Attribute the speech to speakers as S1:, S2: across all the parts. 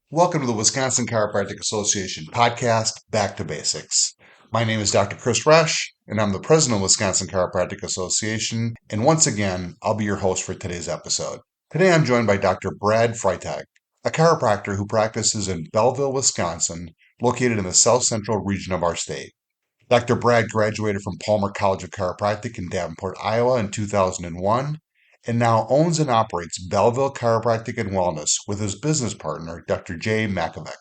S1: Welcome to the Wisconsin Chiropractic Association podcast, Back to Basics. My name is Dr. Chris Resch, and I'm the president of Wisconsin Chiropractic Association. And once again, I'll be your host for today's episode. Today I'm joined by Dr. Brad Freitag, a chiropractor who practices in Belleville, Wisconsin, located in the south central region of our state. Dr. Brad graduated from Palmer College of Chiropractic in Davenport, Iowa in 2001 and now owns and operates Belleville Chiropractic and Wellness with his business partner, Dr. Makovec.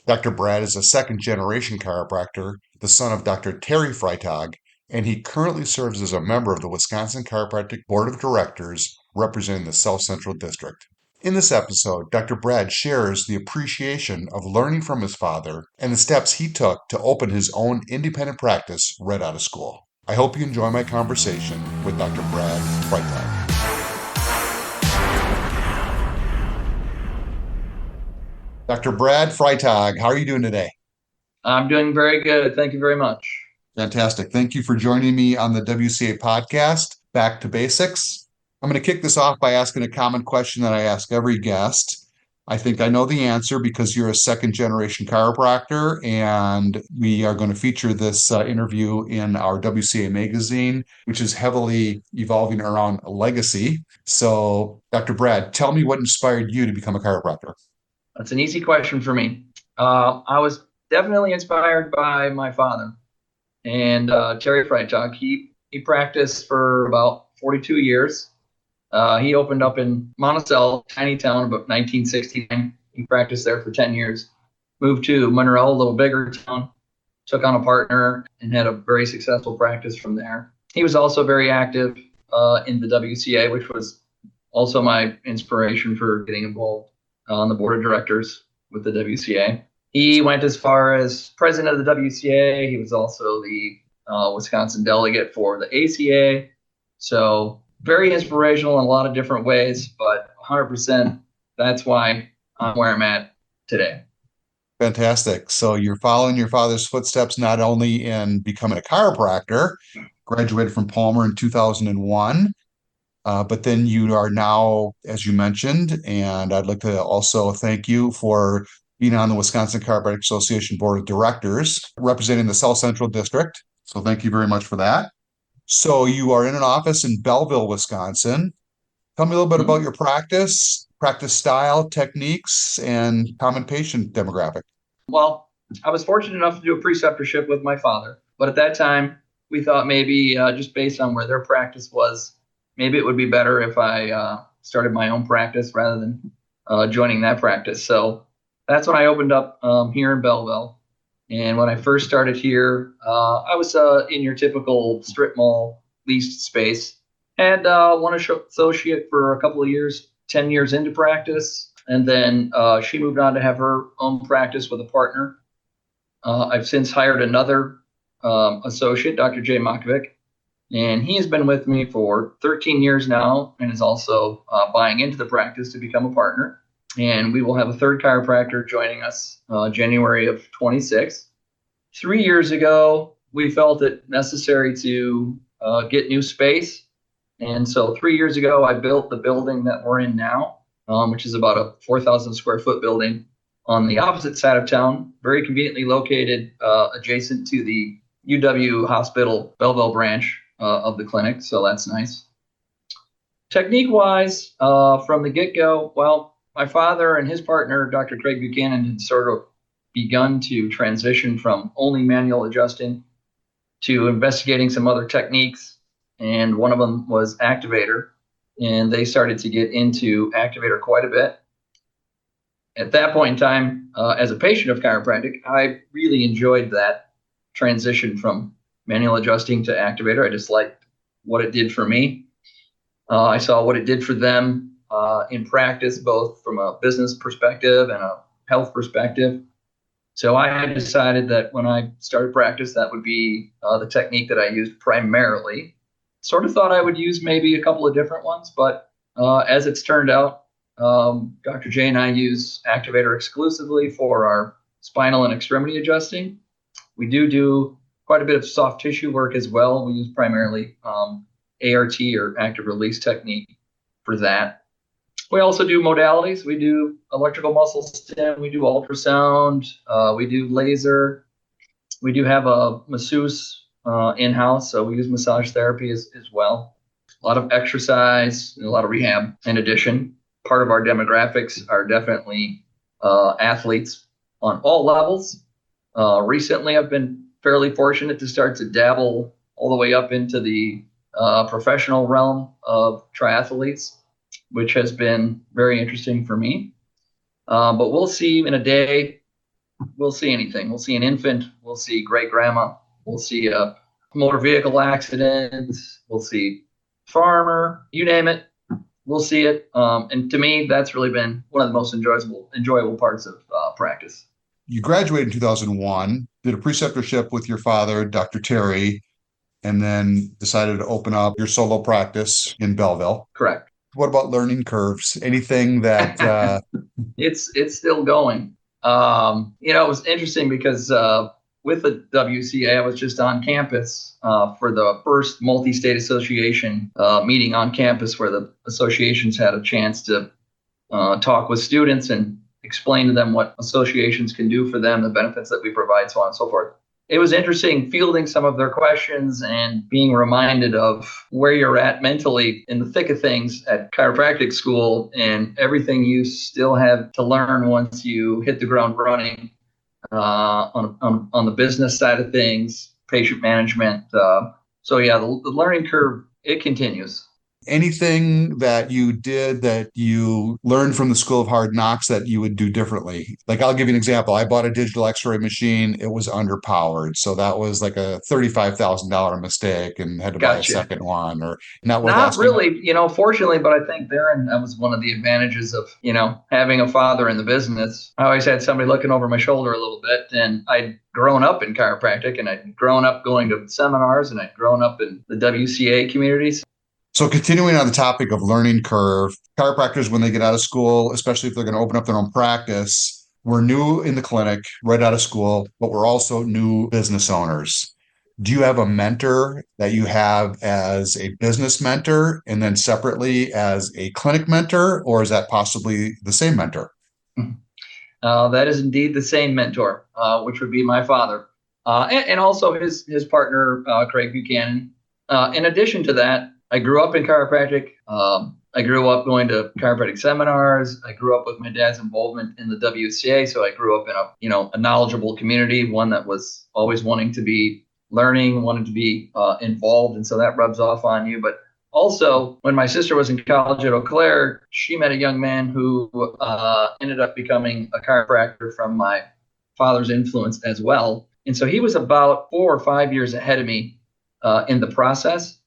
S1: Dr. Brad is a second generation chiropractor, the son of Dr. Terry Freitag, and he currently serves as a member of the Wisconsin Chiropractic Board of Directors representing the South Central District. In this episode, Dr. Brad shares the appreciation of learning from his father and the steps he took to open his own independent practice right out of school. I hope you enjoy my conversation with Dr. Brad Freitag. Dr. Brad Freitag, how are you doing today?
S2: I'm doing very good. Thank you very much.
S1: Fantastic. Thank you for joining me on the WCA podcast, Back to Basics. I'm going to kick this off by asking a common question that I ask every guest. I think I know the answer because you're a second generation chiropractor, and we are going to feature this interview in our WCA magazine, which is heavily evolving around legacy. So, Dr. Brad, tell me what inspired you to become a chiropractor.
S2: That's an easy question for me. I was definitely inspired by my father and Terry Freitag. He practiced for about 42 years. He opened up in Monticello, tiny town, about 1969. He practiced there for 10 years. Moved to Monroe, a little bigger town. Took on a partner and had a very successful practice from there. He was also very active in the WCA, which was also my inspiration for getting involved on the board of directors with the WCA. He went as far as president of the WCA. He was also the Wisconsin delegate for the ACA. So very inspirational in a lot of different ways, but 100% that's why I'm where I'm at today.
S1: Fantastic. So you're following your father's footsteps not only in becoming a chiropractor, graduated from Palmer in 2001, but then you are now, as you mentioned, and I'd like to also thank you for being on the Wisconsin Chiropractic Association Board of Directors, representing the South Central District. So thank you very much for that. So you are in an office in Belleville, Wisconsin. Tell me a little bit about your practice style, techniques, and common patient demographic.
S2: Well, I was fortunate enough to do a preceptorship with my father, but at that time we thought maybe just based on where their practice was, maybe it would be better if I started my own practice rather than joining that practice. So that's when I opened up here in Belleville. And when I first started here, I was in your typical strip mall leased space. And one associate for a couple of years, 10 years into practice. And then she moved on to have her own practice with a partner. I've since hired another associate, Dr. Makovec, and he has been with me for 13 years now and is also buying into the practice to become a partner. And we will have a third chiropractor joining us January of 26. 3 years ago, we felt it necessary to get new space. And so 3 years ago, I built the building that we're in now, which is about a 4,000 square foot building on the opposite side of town, very conveniently located adjacent to the UW Hospital Belleville branch of the clinic. So that's nice. Technique-wise, from the get-go, well, my father and his partner, Dr. Craig Buchanan, had sort of begun to transition from only manual adjusting to investigating some other techniques. And one of them was activator. And they started to get into activator quite a bit. At that point in time, as a patient of chiropractic, I really enjoyed that transition from manual adjusting to activator. I just liked what it did for me. I saw what it did for them in practice, both from a business perspective and a health perspective. So I had decided that when I started practice, that would be the technique that I used primarily. Sort of thought I would use maybe a couple of different ones, but as it's turned out, Dr. J and I use activator exclusively for our spinal and extremity adjusting. We do quite a bit of soft tissue work as well. We use primarily ART or active release technique for that. We also do modalities. We do electrical muscle stim. We do ultrasound. We do laser. We do have a masseuse in-house, so we use massage therapy as well. A lot of exercise and a lot of rehab. In addition, part of our demographics are definitely athletes on all levels. Recently, I've been fairly fortunate to start to dabble all the way up into the professional realm of triathletes, which has been very interesting for me. But we'll see in a day, we'll see anything. We'll see an infant, we'll see great grandma, we'll see a motor vehicle accident, we'll see farmer, you name it, we'll see it. And to me, that's really been one of the most enjoyable parts of practice.
S1: You graduated in 2001, did a preceptorship with your father, Dr. Terry, and then decided to open up your solo practice in Belleville.
S2: Correct.
S1: What about learning curves? Anything that
S2: It's still going. It was interesting because with the WCA, I was just on campus for the first multi-state association meeting on campus, where the associations had a chance to talk with students and explain to them what associations can do for them, the benefits that we provide, so on and so forth. It was interesting fielding some of their questions and being reminded of where you're at mentally in the thick of things at chiropractic school and everything you still have to learn once you hit the ground running on the business side of things, patient management. So yeah, the learning curve, it continues.
S1: anything that you did that you learned from the School of Hard Knocks that you would do differently? Like, I'll give you an example. I bought a digital x-ray machine. It was underpowered. So that was like a $35,000 mistake and had to buy a
S2: Gotcha.
S1: second one, or not worth
S2: Not
S1: asking.
S2: really, fortunately, but I think that was one of the advantages of, having a father in the business. I always had somebody looking over my shoulder a little bit, and I'd grown up in chiropractic, and I'd grown up going to seminars, and I'd grown up in the WCA communities.
S1: So continuing on the topic of learning curve, chiropractors, when they get out of school, especially if they're going to open up their own practice, we're new in the clinic right out of school, but we're also new business owners. Do you have a mentor that you have as a business mentor and then separately as a clinic mentor, or is that possibly the same mentor?
S2: That is indeed the same mentor, which would be my father, and also his partner, Craig Buchanan. In addition to that, I grew up in chiropractic. I grew up going to chiropractic seminars. I grew up with my dad's involvement in the WCA, so I grew up in a knowledgeable community, one that was always wanting to be learning, wanting to be involved, and so that rubs off on you. But also, when my sister was in college at Eau Claire, she met a young man who ended up becoming a chiropractor from my father's influence as well. And so he was about 4 or 5 years ahead of me in the process.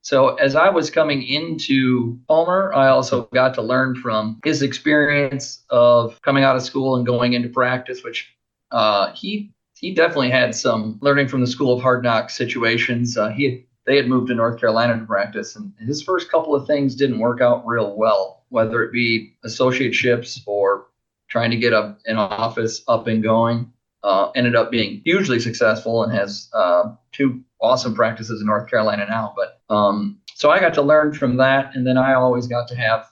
S2: So as I was coming into Palmer, I also got to learn from his experience of coming out of school and going into practice, which he definitely had some learning from the School of Hard Knocks situations. They had moved to North Carolina to practice, and his first couple of things didn't work out real well, whether it be associateships or trying to get an office up and going. Ended up being hugely successful and has 2 awesome practices in North Carolina now. But so I got to learn from that, and then I always got to have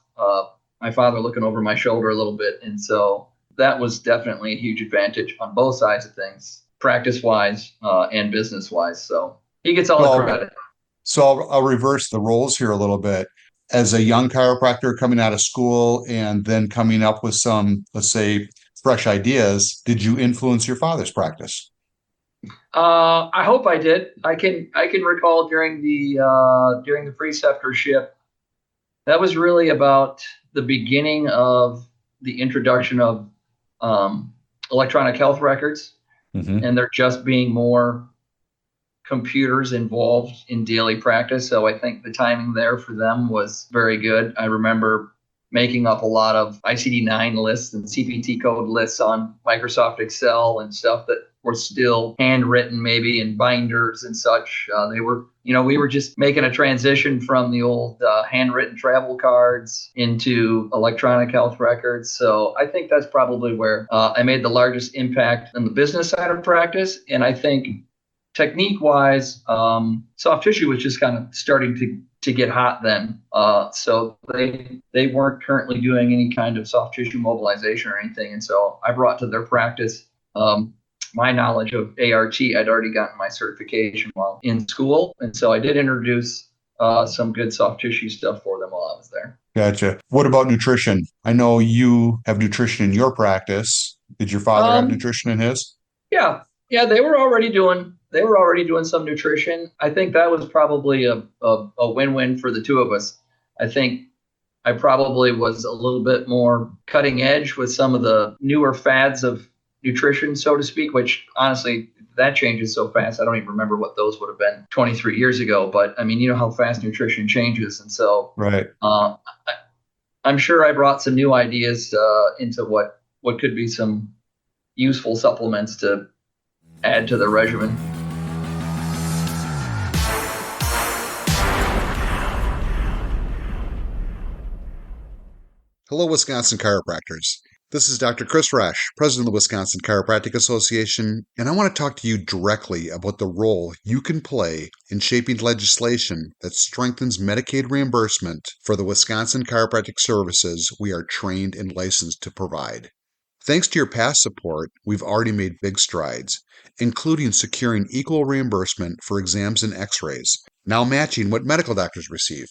S2: my father looking over my shoulder a little bit, and so that was definitely a huge advantage on both sides of things, practice-wise and business-wise. So he gets all the credit.
S1: So I'll reverse the roles here a little bit. As a young chiropractor coming out of school and then coming up with some, let's say, fresh ideas, did you influence your father's practice?
S2: I hope I did. I can recall during the preceptorship, that was really about the beginning of the introduction of electronic health records, and there just being more computers involved in daily practice. So I think the timing there for them was very good. I remember making up a lot of ICD-9 lists and CPT code lists on Microsoft Excel and stuff that were still handwritten, maybe in binders and such. We were just making a transition from the old handwritten travel cards into electronic health records. So I think that's probably where I made the largest impact on the business side of practice. And I think technique wise, soft tissue was just kind of starting to get hot then. So they weren't currently doing any kind of soft tissue mobilization or anything. And so I brought to their practice my knowledge of ART. I'd already gotten my certification while in school. And so I did introduce some good soft tissue stuff for them while I was there.
S1: Gotcha. What about nutrition? I know you have nutrition in your practice. Did your father have nutrition in his?
S2: Yeah. Yeah, they were already doing some nutrition. I think that was probably a win-win for the two of us. I think I probably was a little bit more cutting edge with some of the newer fads of nutrition, so to speak, which honestly, that changes so fast. I don't even remember what those would have been 23 years ago. But I mean, you know how fast nutrition changes. And so
S1: right.
S2: I'm sure I brought some new ideas into what could be some useful supplements to add to the regimen.
S1: Hello, Wisconsin chiropractors. This is Dr. Chris Resch, president of the Wisconsin Chiropractic Association, and I want to talk to you directly about the role you can play in shaping legislation that strengthens Medicaid reimbursement for the Wisconsin chiropractic services we are trained and licensed to provide. Thanks to your past support, we've already made big strides, including securing equal reimbursement for exams and x-rays, now matching what medical doctors receive.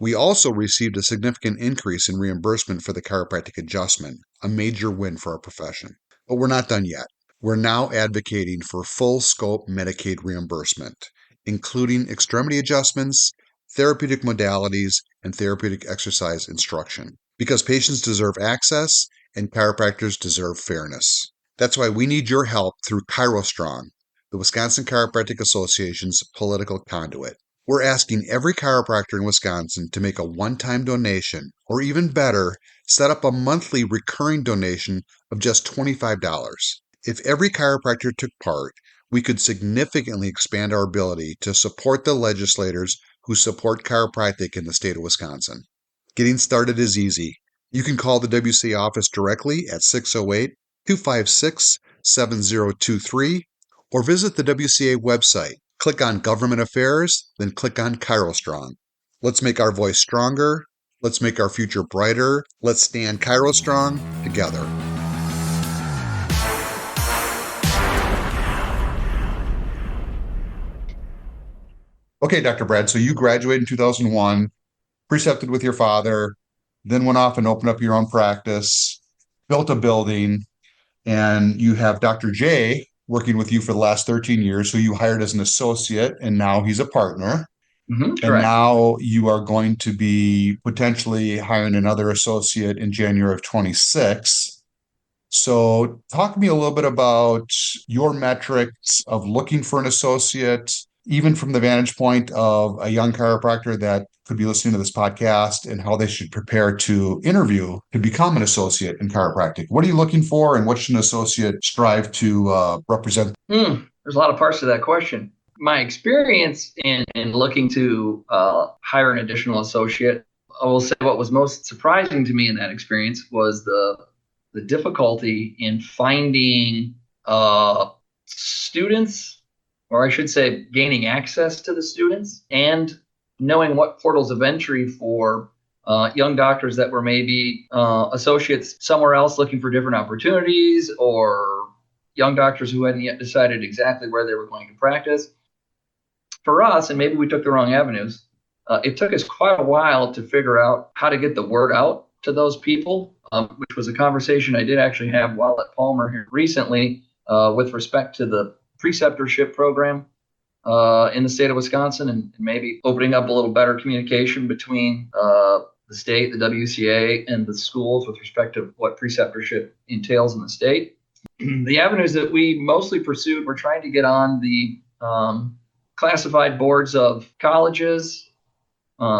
S1: We also received a significant increase in reimbursement for the chiropractic adjustment, a major win for our profession. But we're not done yet. We're now advocating for full scope Medicaid reimbursement, including extremity adjustments, therapeutic modalities, and therapeutic exercise instruction, because patients deserve access and chiropractors deserve fairness. That's why we need your help through ChiroStrong, the Wisconsin Chiropractic Association's political conduit. We're asking every chiropractor in Wisconsin to make a one-time donation, or even better, set up a monthly recurring donation of just $25. If every chiropractor took part, we could significantly expand our ability to support the legislators who support chiropractic in the state of Wisconsin. Getting started is easy. You can call the WCA office directly at 608-256-7023 or visit the WCA website. Click on Government Affairs, then click on ChiroStrong. Let's make our voice stronger. Let's make our future brighter. Let's stand ChiroStrong together. Okay, Dr. Brad, so you graduated in 2001, precepted with your father, then went off and opened up your own practice, built a building, and you have Dr. J working with you for the last 13 years, who you hired as an associate, and now he's a partner.
S2: Correct.
S1: And now you are going to be potentially hiring another associate in January of 26. So talk to me a little bit about your metrics of looking for an associate, even from the vantage point of a young chiropractor that could be listening to this podcast, and how they should prepare to interview to become an associate in chiropractic. What are you looking for, and what should an associate strive to represent?
S2: There's a lot of parts to that question. My experience in looking to hire an additional associate, I will say what was most surprising to me in that experience was the difficulty in finding students, or I should say gaining access to the students, and knowing what portals of entry for young doctors that were maybe associates somewhere else looking for different opportunities, or young doctors who hadn't yet decided exactly where they were going to practice. For us, and maybe we took the wrong avenues, it took us quite a while to figure out how to get the word out to those people, which was a conversation I did actually have while at Palmer here recently with respect to the preceptorship program in the state of Wisconsin, and maybe opening up a little better communication between the state, the WCA, and the schools with respect to what preceptorship entails in the state. The avenues that we mostly pursued were trying to get on the classified boards of colleges,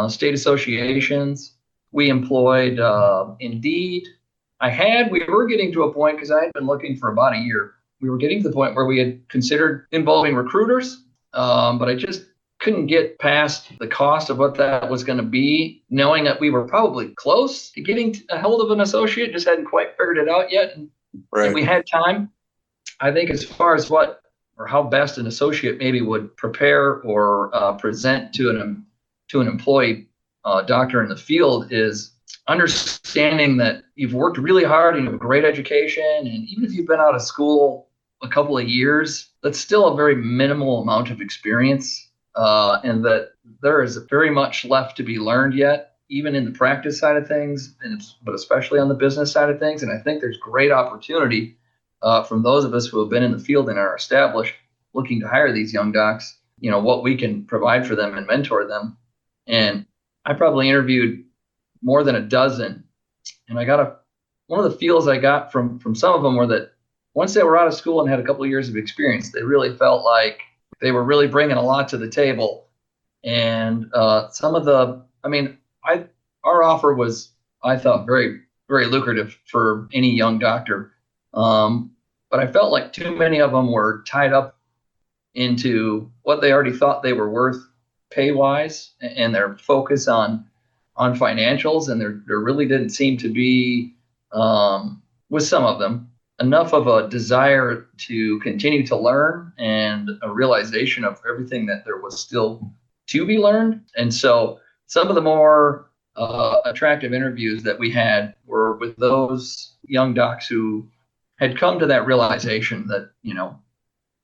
S2: state associations. We employed Indeed. We were getting to a point, because I had been looking for about a year, we were getting to the point where we had considered involving recruiters, but I just couldn't get past the cost of what that was going to be, knowing that we were probably close to getting a hold of an associate, just hadn't quite figured it out yet. And
S1: Right.
S2: we had time. I think as far as what or how best an associate maybe would prepare or present to an employee doctor in the field is understanding that you've worked really hard and you have a great education, and even if you've been out of school a couple of years, that's still a very minimal amount of experience, and that there is very much left to be learned yet, even in the practice side of things, but especially on the business side of things. And I think there's great opportunity from those of us who have been in the field and are established, looking to hire these young docs, what we can provide for them and mentor them. And I probably interviewed more than a dozen, and one of the feels I got from some of them were that once they were out of school and had a couple of years of experience, they really felt like they were really bringing a lot to the table. And our offer was, I thought, very, very lucrative for any young doctor. But I felt like too many of them were tied up into what they already thought they were worth pay-wise, and their focus on financials, and there really didn't seem to be, with some of them, enough of a desire to continue to learn and a realization of everything that there was still to be learned. And so some of the more attractive interviews that we had were with those young docs who had come to that realization that,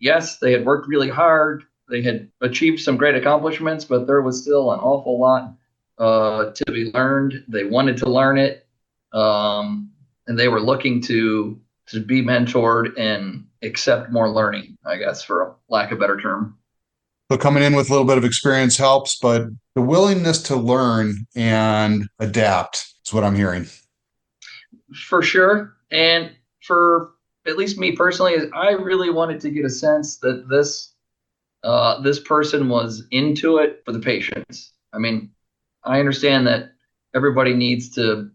S2: yes, they had worked really hard, they had achieved some great accomplishments, but there was still an awful lot to be learned. They wanted to learn it, and they were looking to be mentored and accept more learning, I guess, for lack of a better term.
S1: So coming in with a little bit of experience helps, but the willingness to learn and adapt is what I'm hearing.
S2: For sure. And for at least me personally, I really wanted to get a sense that this person was into it for the patients. I mean, I understand that everybody needs to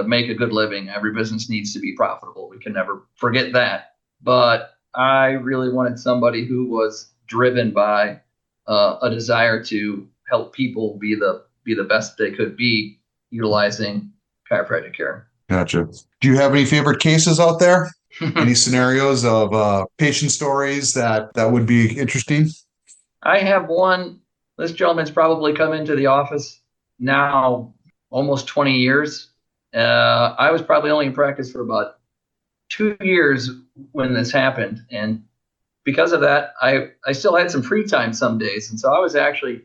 S2: make a good living. Every business needs to be profitable. We can never forget that. But I really wanted somebody who was driven by a desire to help people be the best they could be utilizing chiropractic care.
S1: Gotcha. Do you have any favorite cases out there? Any scenarios of patient stories that would be interesting?
S2: I have one. This gentleman's probably come into the office now almost 20 years. I was probably only in practice for about 2 years when this happened. And because of that, I still had some free time some days. And so I was actually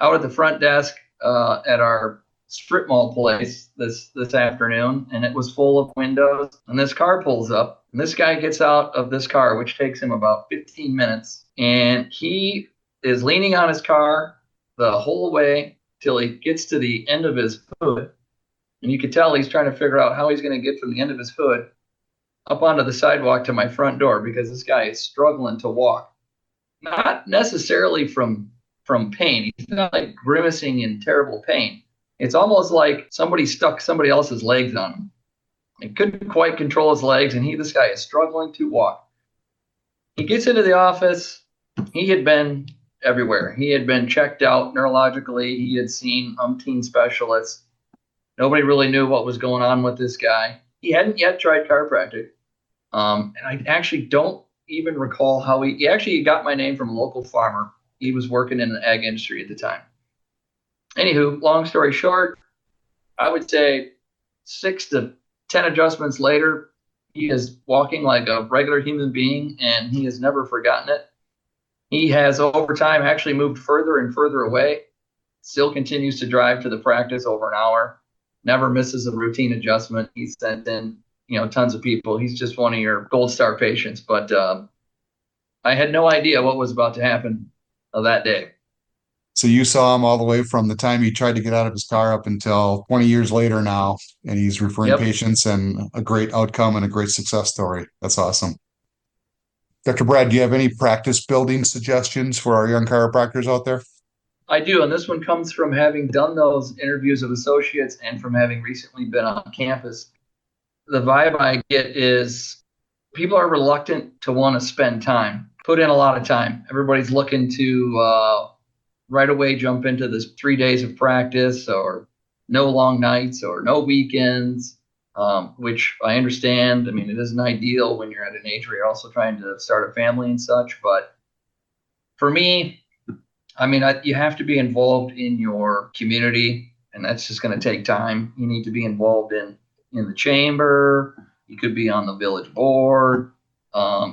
S2: out at the front desk at our strip mall place this afternoon, and it was full of windows. And this car pulls up, and this guy gets out of this car, which takes him about 15 minutes. And he is leaning on his car the whole way till he gets to the end of his hood. And you could tell he's trying to figure out how he's going to get from the end of his hood up onto the sidewalk to my front door, because this guy is struggling to walk. Not necessarily from pain. He's not like grimacing in terrible pain. It's almost like somebody stuck somebody else's legs on him. He couldn't quite control his legs, and this guy is struggling to walk. He gets into the office. He had been everywhere. He had been checked out neurologically. He had seen umpteen specialists. Nobody really knew what was going on with this guy. He hadn't yet tried chiropractic. And I actually don't even recall how he actually got my name from a local farmer. He was working in the ag industry at the time. Anywho, long story short, I would say 6 to 10 adjustments later, he is walking like a regular human being, and he has never forgotten it. He has over time actually moved further and further away, still continues to drive to the practice over an hour, never misses a routine adjustment. He's sent in, tons of people. He's just one of your gold star patients. But I had no idea what was about to happen that day.
S1: So you saw him all the way from the time he tried to get out of his car up until 20 years later now, and he's referring patients, and a great outcome and a great success story. That's awesome. Dr. Brad, do you have any practice building suggestions for our young chiropractors out there?
S2: I do, and this one comes from having done those interviews of associates and from having recently been on campus. The vibe I get is people are reluctant to want to spend time, put in a lot of time. Everybody's looking to right away jump into this 3 days of practice, or no long nights, or no weekends. which I understand. I mean, it isn't ideal when you're at an age where you're also trying to start a family and such. But for me, I mean, you have to be involved in your community, and that's just going to take time. You need to be involved in the chamber. You could be on the village board.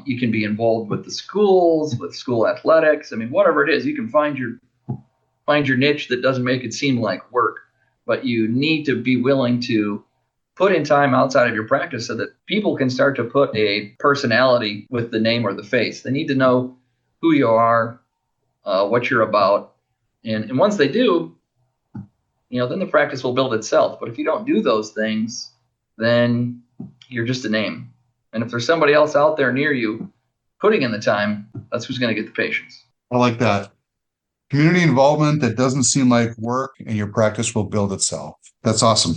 S2: You can be involved with the schools, with school athletics. I mean, whatever it is, you can find your niche that doesn't make it seem like work. But you need to be willing to put in time outside of your practice so that people can start to put a personality with the name or the face. They need to know who you are, what you're about. And once they do, then the practice will build itself. But if you don't do those things, then you're just a name. And if there's somebody else out there near you putting in the time, that's who's going to get the patients.
S1: I like that. Community involvement that doesn't seem like work, and your practice will build itself. That's awesome.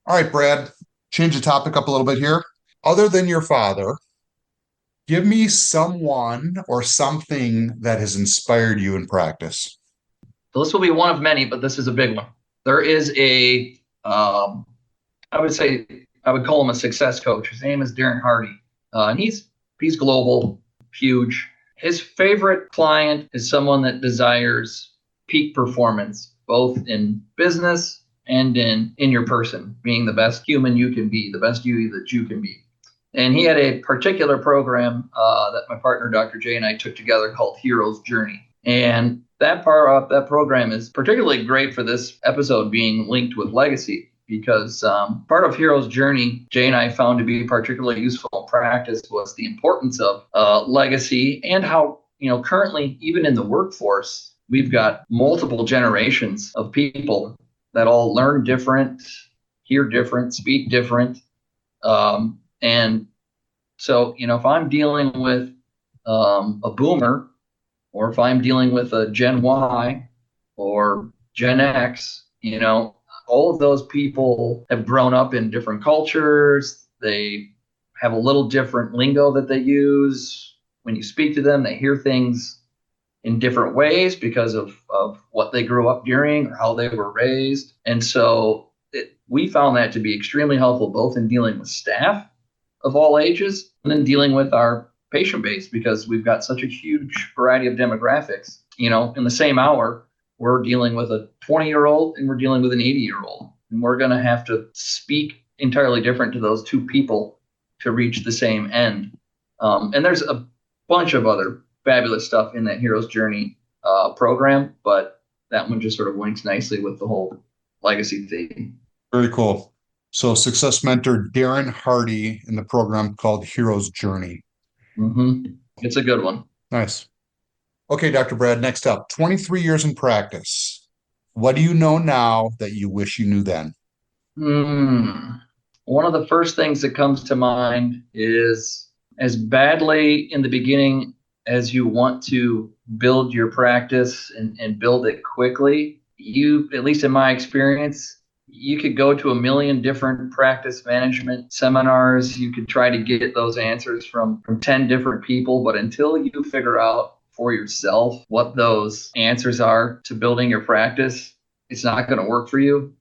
S1: All right, Brad, change the topic up a little bit here. Other than your father, give me someone or something that has inspired you in practice.
S2: So this will be one of many, but this is a big one. There is I would call him a success coach. His name is Darren Hardy. And he's global, huge. His favorite client is someone that desires peak performance, both in business and in your person, being the best human you can be, the best you that you can be. And he had a particular program that my partner, Dr. J, and I took together called Hero's Journey. And that program is particularly great for this episode being linked with legacy, because part of Hero's Journey, Jay and I found to be particularly useful in practice was the importance of legacy, and how, currently, even in the workforce, we've got multiple generations of people that all learn different, hear different, speak different. And so, if I'm dealing with a boomer, or if I'm dealing with a Gen Y or Gen X, all of those people have grown up in different cultures. They have a little different lingo that they use. When you speak to them, they hear things in different ways because of what they grew up during or how they were raised. And so we found that to be extremely helpful, both in dealing with staff of all ages and then dealing with our patient base, because we've got such a huge variety of demographics. In the same hour, we're dealing with a 20-year-old and we're dealing with an 80-year-old. And we're going to have to speak entirely different to those two people to reach the same end. And there's a bunch of other fabulous stuff in that Hero's Journey program, but that one just sort of links nicely with the whole legacy theme.
S1: Very cool. So success mentor Darren Hardy in the program called Hero's Journey.
S2: Mm-hmm. It's a good one.
S1: Nice. Okay, Dr. Brad, next up, 23 years in practice. What do you know now that you wish you knew then?
S2: One of the first things that comes to mind is, as badly in the beginning as you want to build your practice and build it quickly, at least in my experience, you could go to a million different practice management seminars. You could try to get those answers from 10 different people, but until you figure out for yourself what those answers are to building your practice, it's not going to work for you.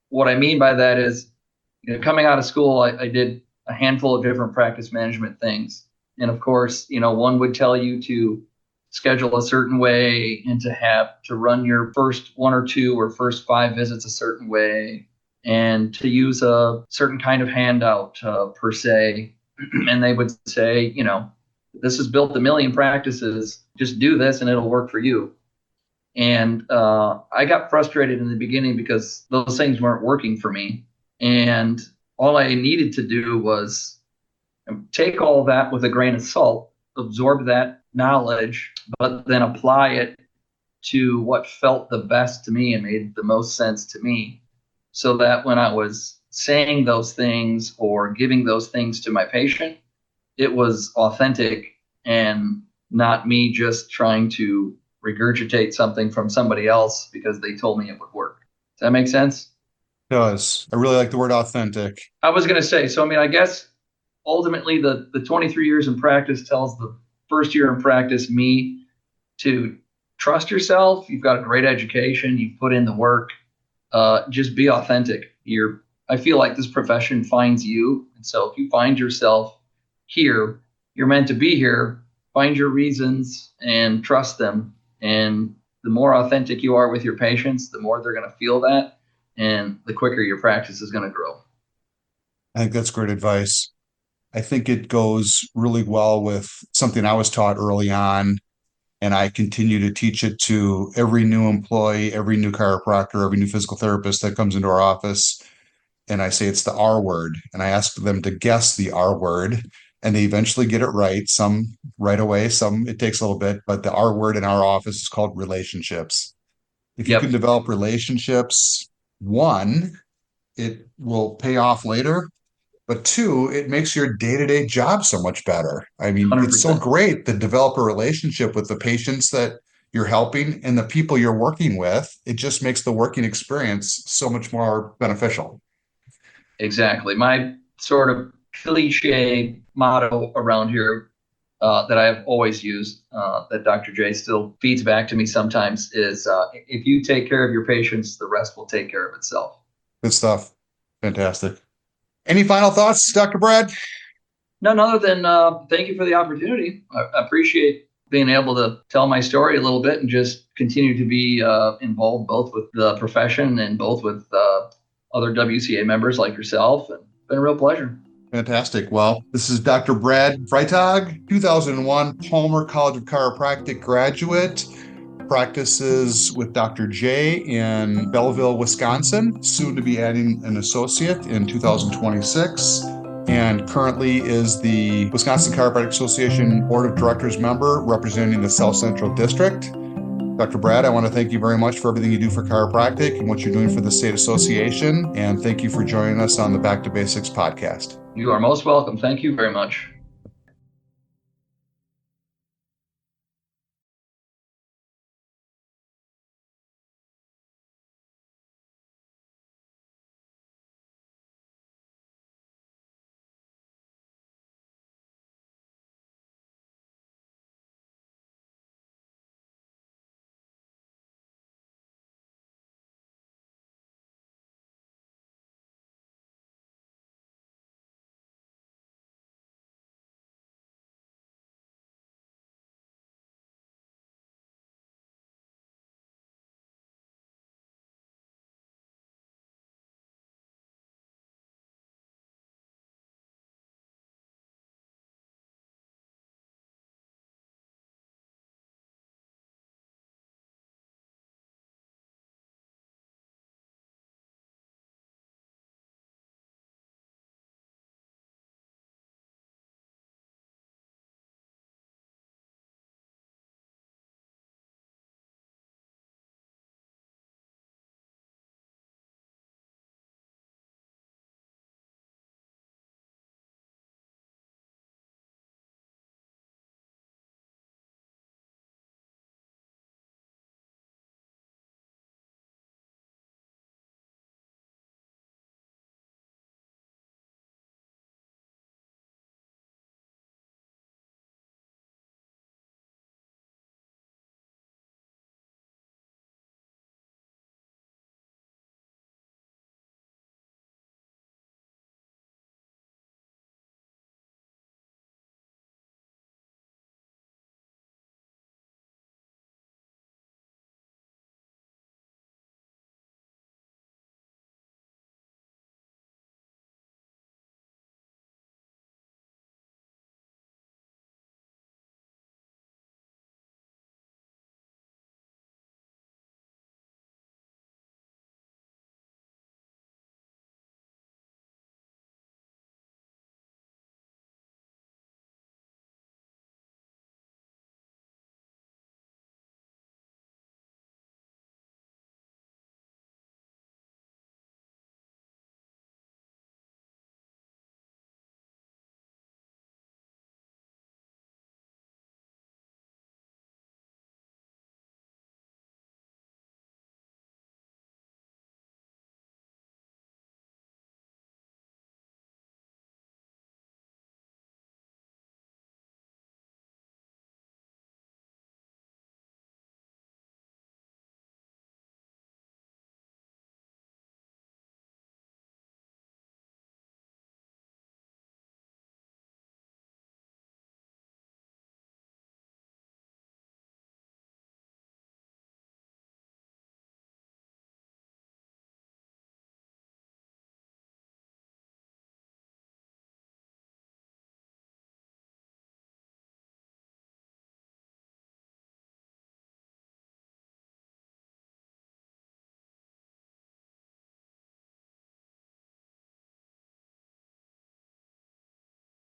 S2: What I mean by that is, coming out of school, I did a handful of different practice management things. And of course, one would tell you to schedule a certain way and to run your first 1 or 2 or first 5 visits a certain way, and to use a certain kind of handout per se. And they would say, this has built a million practices, just do this and it'll work for you. And I got frustrated in the beginning because those things weren't working for me. And all I needed to do was take all that with a grain of salt, absorb that knowledge, but then apply it to what felt the best to me and made the most sense to me, so that when I was saying those things or giving those things to my patient, it was authentic and not me just trying to regurgitate something from somebody else because they told me it would work. Does that make sense?
S1: It does. I really like the word authentic.
S2: I was going to say, so I guess ultimately the 23 years in practice tells the first year in practice me to trust yourself. You've got a great education. You've put in the work. Just be authentic. I feel like this profession finds you. And so if you find yourself here, you're meant to be here. Find your reasons and trust them. And the more authentic you are with your patients, the more they're going to feel that, and the quicker your practice is going to grow.
S1: I think that's great advice. I think it goes really well with something I was taught early on, and I continue to teach it to every new employee, every new chiropractor, every new physical therapist that comes into our office. And I say it's the R word, and I ask them to guess the R word, and they eventually get it right. Some right away, some it takes a little bit, but the R word in our office is called relationships. If you can
S2: Yep,
S1: develop relationships, one, it will pay off later. But two, it makes your day-to-day job so much better. I mean, it's so
S2: 100%.
S1: great to develop a relationship with the patients that you're helping and the people you're working with. It just makes the working experience so much more beneficial.
S2: Exactly. My sort of cliche motto around here that I've always used, that Dr. J still feeds back to me sometimes, is if you take care of your patients, the rest will take care of itself.
S1: Good stuff. Fantastic. Any final thoughts, Dr. Brad?
S2: None other than thank you for the opportunity. I appreciate being able to tell my story a little bit and just continue to be involved both with the profession and both with other WCA members like yourself. And it's been a real pleasure.
S1: Fantastic. Well, this is Dr. Brad Freitag, 2001 Palmer College of Chiropractic graduate. Practices with Dr. J in Belleville, Wisconsin, soon to be adding an associate in 2026, and currently is the Wisconsin Chiropractic Association Board of Directors member representing the South Central District. Dr. Brad, I want to thank you very much for everything you do for chiropractic and what you're doing for the state association. And thank you for joining us on the Back to Basics podcast.
S2: You are most welcome. Thank you very much.